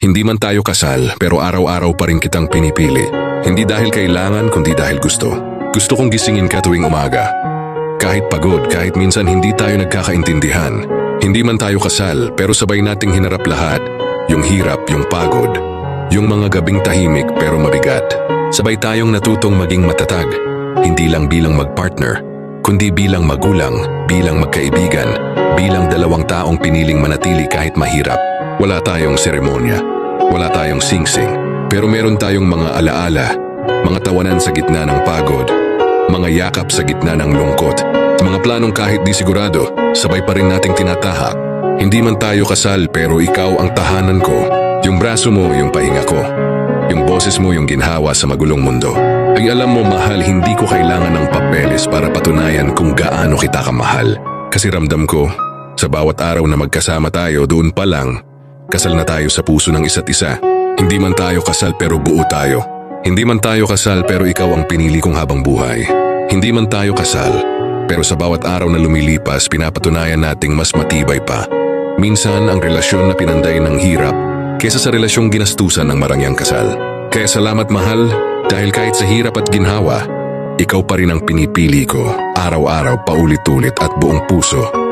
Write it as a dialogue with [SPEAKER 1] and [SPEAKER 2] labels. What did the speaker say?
[SPEAKER 1] Hindi man tayo kasal, pero araw-araw pa rin kitang pinipili. Hindi dahil kailangan, kundi dahil gusto. Gusto kong gisingin ka tuwing umaga. Kahit pagod, kahit minsan hindi tayo nagkakaintindihan. Hindi man tayo kasal, pero sabay nating hinarap lahat. Yung hirap, yung pagod. Yung mga gabing tahimik pero mabigat. Sabay tayong natutong maging matatag. Hindi lang bilang magpartner, kundi bilang magulang, bilang magkaibigan, bilang dalawang taong piniling manatili kahit mahirap. Wala tayong seremonya, wala tayong singsing, pero meron tayong mga alaala, mga tawanan sa gitna ng pagod, mga yakap sa gitna ng lungkot, mga planong kahit di sigurado, sabay pa rin nating tinatahak. Hindi man tayo kasal pero ikaw ang tahanan ko, yung braso mo, yung pahinga ko, yung boses mo, yung ginhawa sa magulong mundo. Ay alam mo mahal, hindi ko kailangan ng papeles para patunayan kung gaano kita kamahal. Kasi ramdam ko, sa bawat araw na magkasama tayo, doon pa lang, kasal na tayo sa puso ng isa't isa. Hindi man tayo kasal pero buo tayo. Hindi man tayo kasal pero ikaw ang pinili kong habang buhay. Hindi man tayo kasal, pero sa bawat araw na lumilipas, pinapatunayan nating mas matibay pa. Minsan ang relasyon na pinanday ng hirap, kesa sa relasyong ginastusan ng marangyang kasal. Kaya salamat mahal, dahil kahit sa hirap at ginhawa, ikaw pa rin ang pinipili ko, araw-araw, paulit-ulit at buong puso.